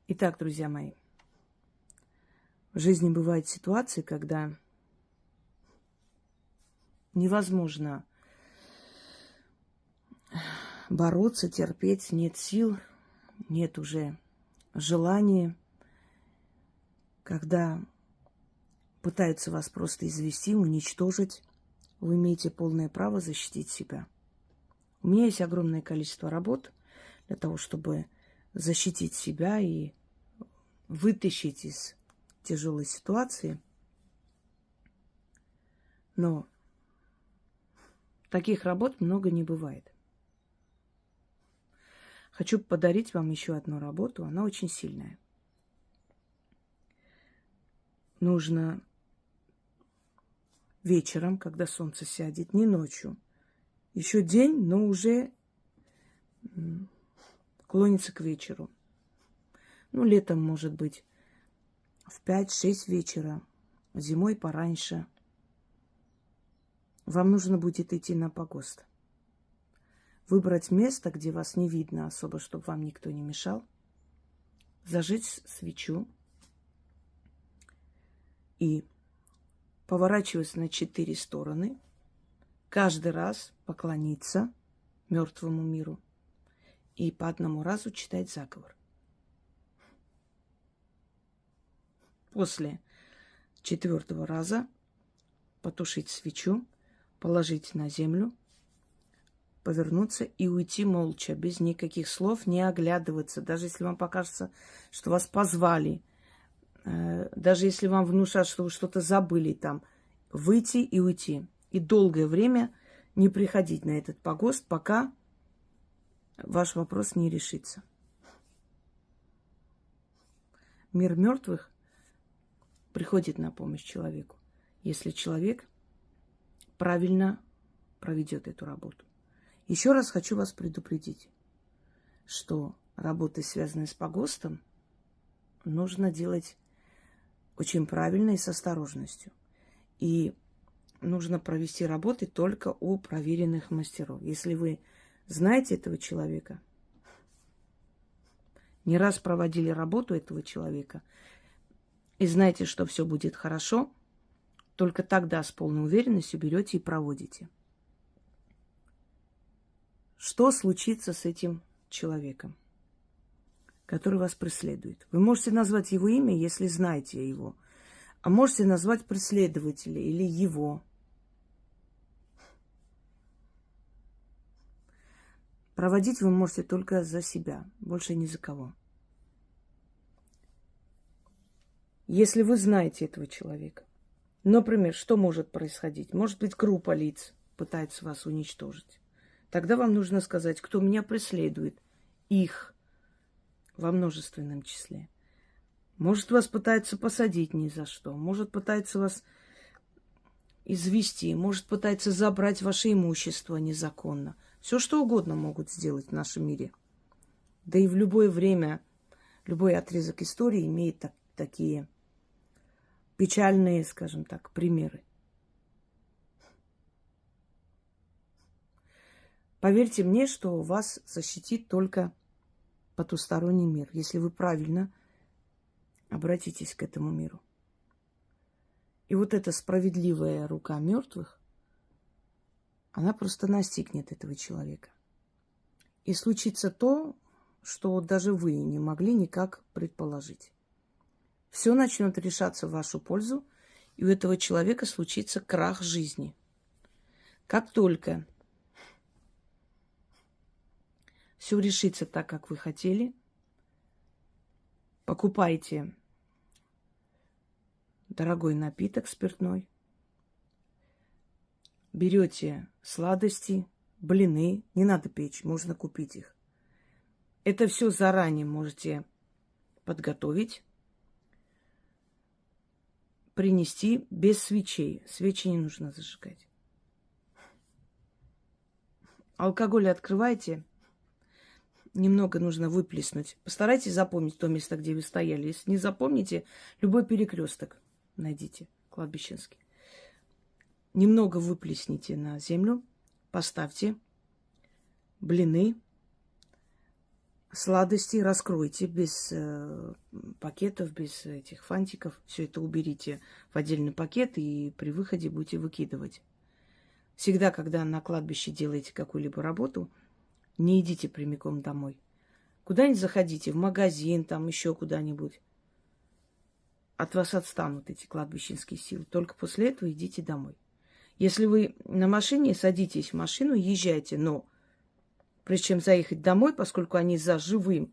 Итак, друзья мои, в жизни бывают ситуации, когда невозможно бороться, терпеть, нет сил, нет уже желания, когда пытаются вас просто извести, уничтожить, вы имеете полное право защитить себя. У меня есть огромное количество работ для того, чтобы защитить себя и вытащить из тяжелой ситуации. Но таких работ много не бывает. Хочу подарить вам еще одну работу. Она очень сильная. Нужно вечером, когда солнце сядет, не ночью. Еще день, но уже клонится к вечеру. Летом, может быть, в 5-6 вечера, зимой пораньше. Вам нужно будет идти на погост. Выбрать место, где вас не видно особо, чтобы вам никто не мешал. Зажечь свечу. И, поворачиваясь на 4 стороны, каждый раз поклониться мертвому миру и по одному разу читать заговор. После 4-го раза потушить свечу, положить на землю, повернуться и уйти молча, без никаких слов, не оглядываться. Даже если вам покажется, что вас позвали, даже если вам внушат, что вы что-то забыли там, выйти и уйти. И долгое время не приходить на этот погост, пока ваш вопрос не решится. Мир мертвых приходит на помощь человеку, если человек правильно проведет эту работу. Еще раз хочу вас предупредить, что работы, связанные с погостом, нужно делать очень правильно и с осторожностью. И нужно провести работы только у проверенных мастеров. Если вы знаете этого человека, не раз проводили работу этого человека, и знаете, что все будет хорошо, только тогда с полной уверенностью берете и проводите. Что случится с этим человеком, который вас преследует? Вы можете назвать его имя, если знаете его, а можете назвать преследователя или его. Проводить вы можете только за себя, больше ни за кого. Если вы знаете этого человека, например, что может происходить? Может быть, группа лиц пытается вас уничтожить. Тогда вам нужно сказать, кто меня преследует. Их во множественном числе. Может, вас пытается посадить ни за что. Может, пытается вас извести. Может, пытается забрать ваше имущество незаконно. Все, что угодно могут сделать в нашем мире. Да и в любое время, любой отрезок истории имеет такие печальные, скажем так, примеры. Поверьте мне, что вас защитит только потусторонний мир, если вы правильно обратитесь к этому миру. И вот эта справедливая рука мертвых, она просто настигнет этого человека. И случится то, что даже вы не могли никак предположить. Все начнет решаться в вашу пользу, и у этого человека случится крах жизни. Как только все решится так, как вы хотели, покупайте дорогой напиток спиртной, берете сладости, блины, не надо печь, можно купить их. Это все заранее можете подготовить, принести без свечей. Свечи не нужно зажигать. Алкоголь открывайте, немного нужно выплеснуть. Постарайтесь запомнить то место, где вы стояли. Если не запомните, любой перекресток найдите, кладбищенский. Немного выплесните на землю, поставьте блины, Сладости раскройте без пакетов, без этих фантиков. Все это уберите в отдельный пакет и при выходе будете выкидывать. Всегда, когда на кладбище делаете какую-либо работу, не идите прямиком домой. Куда-нибудь заходите, в магазин, там еще куда-нибудь. От вас отстанут эти кладбищенские силы. Только после этого идите домой. Если вы на машине, садитесь в машину, езжайте, но прежде чем заехать домой, поскольку они за живой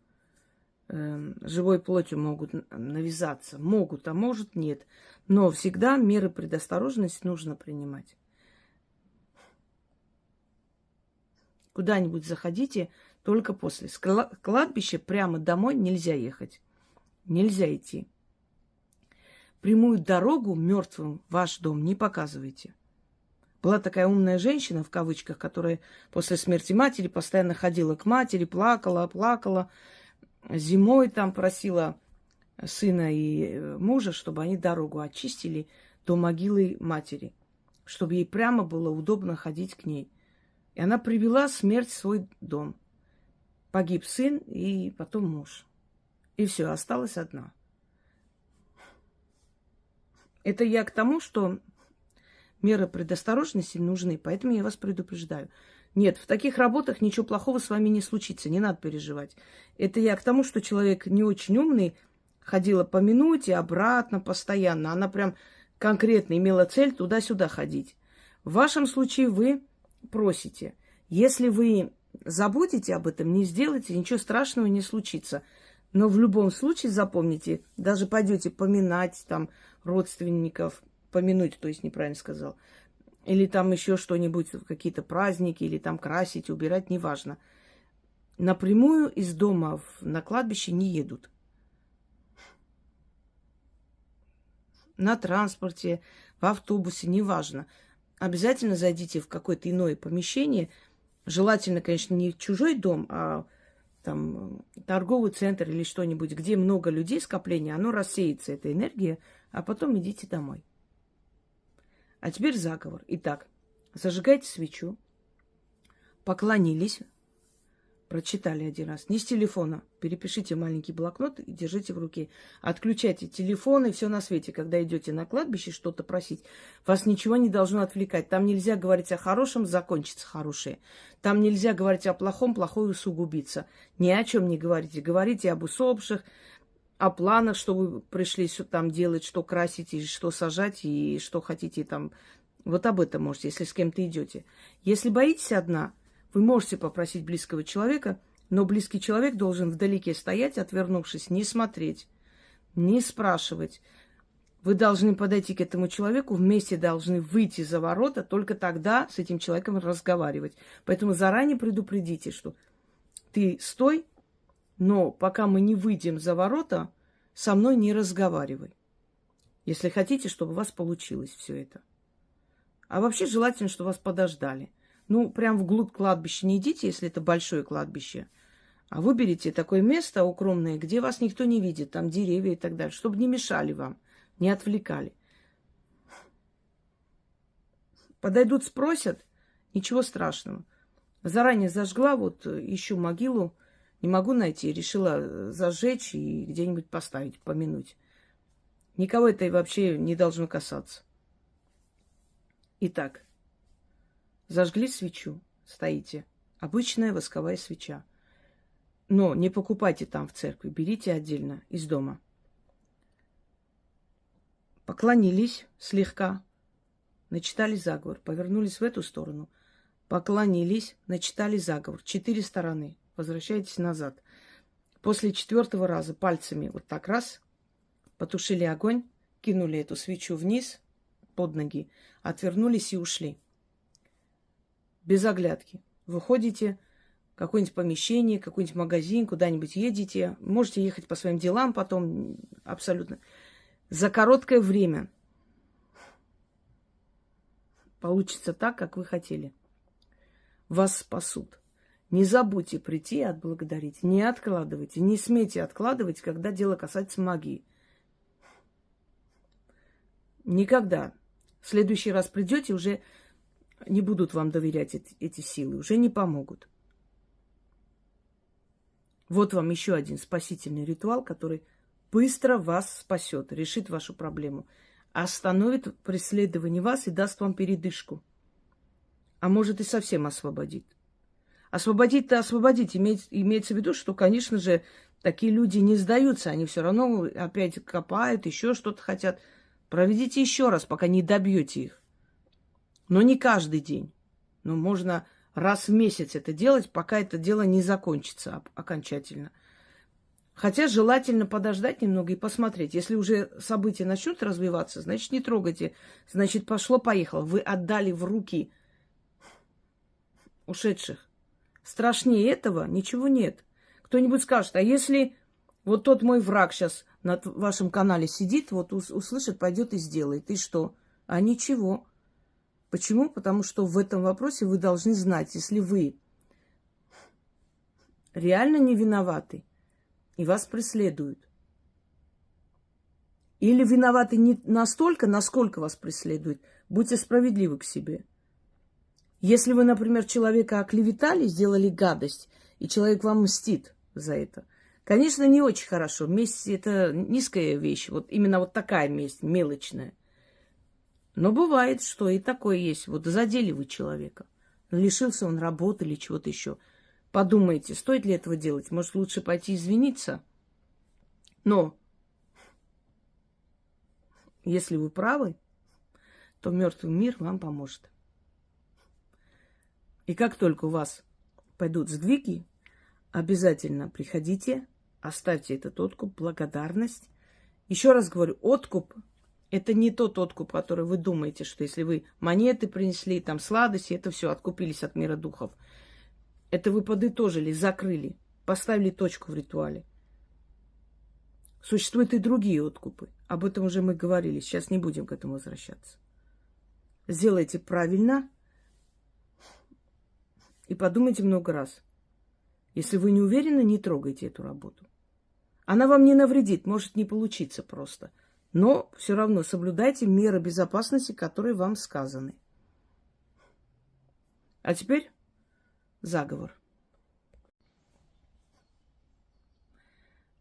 плотью могут навязаться. Могут, а может нет. Но всегда меры предосторожности нужно принимать. Куда-нибудь заходите только после. С кладбища прямо домой нельзя ехать. Нельзя идти. Прямую дорогу мертвым в ваш дом не показывайте. Была такая умная женщина, в кавычках, которая после смерти матери постоянно ходила к матери, плакала. Зимой там просила сына и мужа, чтобы они дорогу очистили до могилы матери, чтобы ей прямо было удобно ходить к ней. И она привела смерть в свой дом. Погиб сын и потом муж. И все, осталась одна. Это я к тому, что меры предосторожности нужны, поэтому я вас предупреждаю. Нет, в таких работах ничего плохого с вами не случится, не надо переживать. Это я к тому, что человек не очень умный, ходила по минуте, обратно, постоянно. Она прям конкретно имела цель туда-сюда ходить. В вашем случае вы просите. Если вы забудете об этом, не сделаете, ничего страшного не случится. Но в любом случае запомните, даже пойдете поминать там родственников, помянуть, то есть неправильно сказал, или там еще что-нибудь, какие-то праздники, или там красить, убирать, неважно. Напрямую из дома на кладбище не едут. На транспорте, в автобусе, неважно. Обязательно зайдите в какое-то иное помещение. Желательно, конечно, не в чужой дом, а там торговый центр или что-нибудь, где много людей, скопления, оно рассеется, эта энергия, а потом идите домой. А теперь заговор. Итак, зажигайте свечу, поклонились, прочитали один раз. Не с телефона. Перепишите маленький блокнот и держите в руке. Отключайте телефон и все на свете. Когда идете на кладбище что-то просить, вас ничего не должно отвлекать. Там нельзя говорить о хорошем, закончится хорошее. Там нельзя говорить о плохом, плохое усугубится. Ни о чем не говорите. Говорите об усопших, о планах, что вы пришли там делать, что красить, и что сажать, и что хотите там. Вот об этом можете, если с кем-то идете. Если боитесь одна, вы можете попросить близкого человека, но близкий человек должен вдалеке стоять, отвернувшись, не смотреть, не спрашивать. Вы должны подойти к этому человеку, вместе должны выйти за ворота, только тогда с этим человеком разговаривать. Поэтому заранее предупредите, что ты стой, но пока мы не выйдем за ворота, со мной не разговаривай. Если хотите, чтобы у вас получилось все это. А вообще желательно, чтобы вас подождали. Ну, прям вглубь кладбища не идите, если это большое кладбище. А выберите такое место укромное, где вас никто не видит, там деревья и так далее, чтобы не мешали вам, не отвлекали. Подойдут, спросят, ничего страшного. Заранее зажгла, вот ищу могилу, не могу найти, решила зажечь и где-нибудь поставить, помянуть. Никого это вообще не должно касаться. Итак, зажгли свечу, стоите. Обычная восковая свеча. Но не покупайте там в церкви, берите отдельно из дома. Поклонились слегка, начитали заговор, повернулись в эту сторону, поклонились, начитали заговор. 4 стороны. Возвращайтесь назад. После 4-го раза пальцами вот так раз, потушили огонь, кинули эту свечу вниз, под ноги, отвернулись и ушли. Без оглядки. Выходите в какое-нибудь помещение, какой-нибудь магазин, куда-нибудь едете. Можете ехать по своим делам потом, абсолютно. За короткое время получится так, как вы хотели. Вас спасут. Не забудьте прийти и отблагодарить. Не откладывайте. Не смейте откладывать, когда дело касается магии. Никогда. В следующий раз придете, уже не будут вам доверять эти силы. Уже не помогут. Вот вам еще один спасительный ритуал, который быстро вас спасет, решит вашу проблему, остановит преследование вас и даст вам передышку. А может и совсем освободит. Освободить-то освободить. Имеется в виду, что, конечно же, такие люди не сдаются. Они все равно опять копают, еще что-то хотят. Проведите еще раз, пока не добьете их. Но не каждый день. Но можно раз в месяц это делать, пока это дело не закончится окончательно. Хотя желательно подождать немного и посмотреть. Если уже события начнут развиваться, значит, не трогайте. Значит, пошло-поехало. Вы отдали в руки ушедших. Страшнее этого ничего нет. Кто-нибудь скажет, а если вот тот мой враг сейчас на вашем канале сидит, вот услышит, пойдет и сделает. И что? А ничего. Почему? Потому что в этом вопросе вы должны знать, если вы реально не виноваты, и вас преследуют, или виноваты не настолько, насколько вас преследуют, будьте справедливы к себе. Если вы, например, человека оклеветали, сделали гадость, и человек вам мстит за это, конечно, не очень хорошо. Месть – это низкая вещь. Вот именно вот такая месть, мелочная. Но бывает, что и такое есть. Вот задели вы человека. Лишился он работы или чего-то еще. Подумайте, стоит ли этого делать? Может, лучше пойти извиниться? Но если вы правы, то мертвый мир вам поможет. И как только у вас пойдут сдвиги, обязательно приходите, оставьте этот откуп, благодарность. Еще раз говорю, откуп – это не тот откуп, который вы думаете, что если вы монеты принесли, там сладости, это все, откупились от мира духов. Это вы подытожили, закрыли, поставили точку в ритуале. Существуют и другие откупы. Об этом уже мы говорили, сейчас не будем к этому возвращаться. Сделайте правильно и подумайте много раз. Если вы не уверены, не трогайте эту работу. Она вам не навредит, может не получиться просто. Но все равно соблюдайте меры безопасности, которые вам сказаны. А теперь заговор.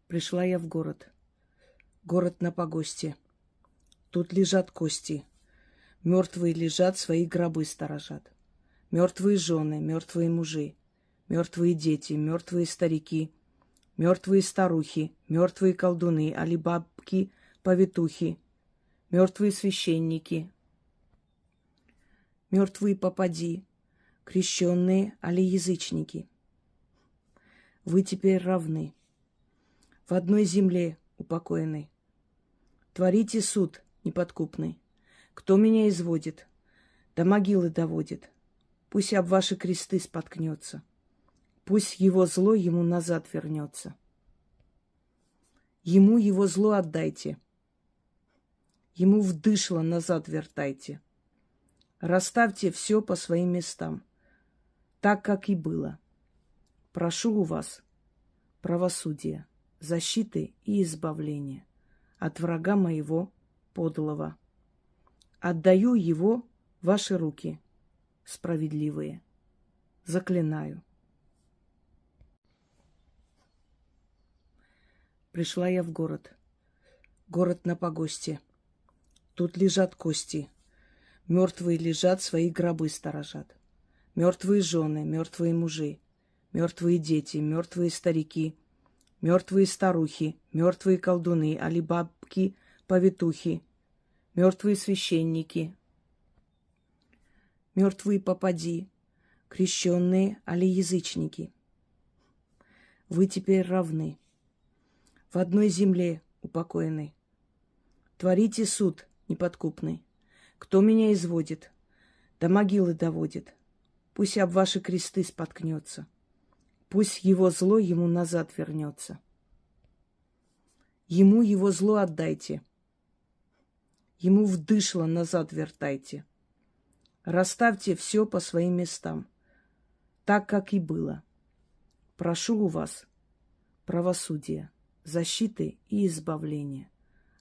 Пришла я в город. Город на погосте. Тут лежат кости. Мертвые лежат, свои гробы сторожат. Мертвые жены, мертвые мужи, мертвые дети, мертвые старики, мертвые старухи, мертвые колдуны, алибабки, повитухи, мертвые священники, мертвые попади, крещенные, али язычники. Вы теперь равны. В одной земле упокоены. Творите суд неподкупный. Кто меня изводит, до могилы доводит. Пусть об ваши кресты споткнется. Пусть его зло ему назад вернется. Ему его зло отдайте. Ему в дышло назад вертайте. Расставьте все по своим местам, так, как и было. Прошу у вас правосудия, защиты и избавления от врага моего подлого. Отдаю его в ваши руки, справедливые. Заклинаю. Пришла я в город. Город на погосте. Тут лежат кости. Мертвые лежат, свои гробы сторожат. Мертвые жены, мертвые мужи, мертвые дети, мертвые старики, мертвые старухи, мертвые колдуны, алибабки, повитухи, мертвые священники, мертвые попади, крещенные, али язычники. Вы теперь равны. В одной земле упокоены. Творите суд неподкупный. Кто меня изводит, до могилы доводит. Пусть об ваши кресты споткнется. Пусть его зло ему назад вернется. Ему его зло отдайте. Ему в дышло назад вертайте. Расставьте все по своим местам, так, как и было. Прошу у вас правосудия, защиты и избавления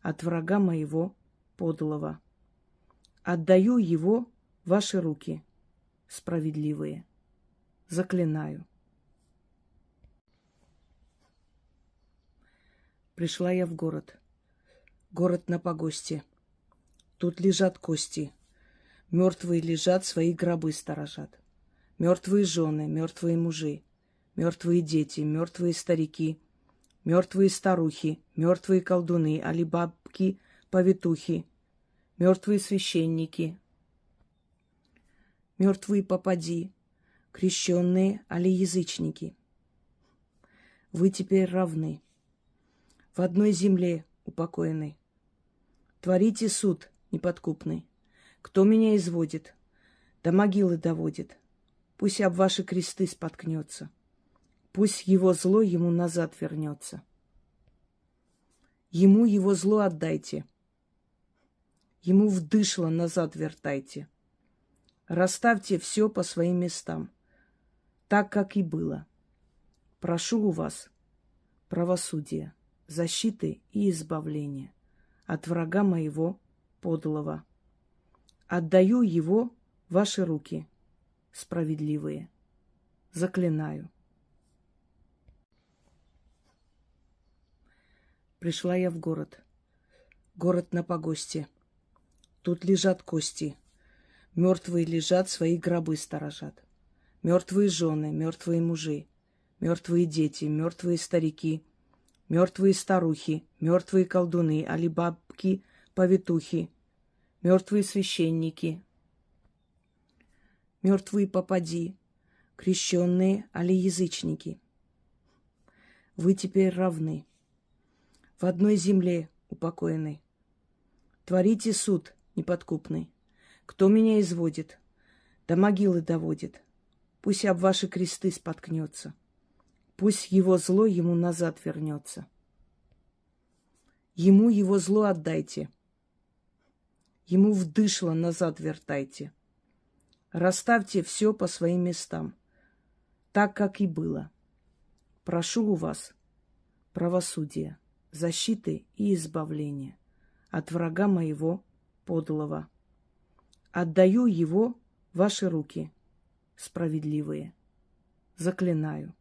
от врага моего подлого. Отдаю его в ваши руки, справедливые. Заклинаю. Пришла я в город. Город на погосте. Тут лежат кости. Мертвые лежат, свои гробы сторожат. Мертвые жены, мертвые мужи, мертвые дети, мертвые старики, мертвые старухи, мертвые колдуны, алибабки, повитухи, мертвые священники, мертвые попади, крещенные, али язычники. Вы теперь равны. В одной земле упокоены. Творите суд неподкупный. Кто меня изводит, до могилы доводит, пусть об ваши кресты споткнется. Пусть его зло ему назад вернется. Ему его зло отдайте. Ему вдышло назад вертайте. Расставьте все по своим местам, так, как и было. Прошу у вас правосудия, защиты и избавления от врага моего подлого. Отдаю его в ваши руки, справедливые. Заклинаю. Пришла я в город. Город на погосте. Тут лежат кости. Мертвые лежат, свои гробы сторожат. Мертвые жены, мертвые мужи, мертвые дети, мертвые старики, мертвые старухи, мертвые колдуны, алибабки, повитухи, мертвые священники, мертвые попади, крещенные, али язычники. Вы теперь равны. В одной земле упокоены. Творите суд неподкупный. Кто меня изводит, до могилы доводит, пусть об ваши кресты споткнется. Пусть его зло ему назад вернется. Ему его зло отдайте. Ему вдышло назад вертайте. Расставьте все по своим местам, так, как и было. Прошу у вас правосудия, защиты и избавления от врага моего подлого. Отдаю его в ваши руки, справедливые. Заклинаю.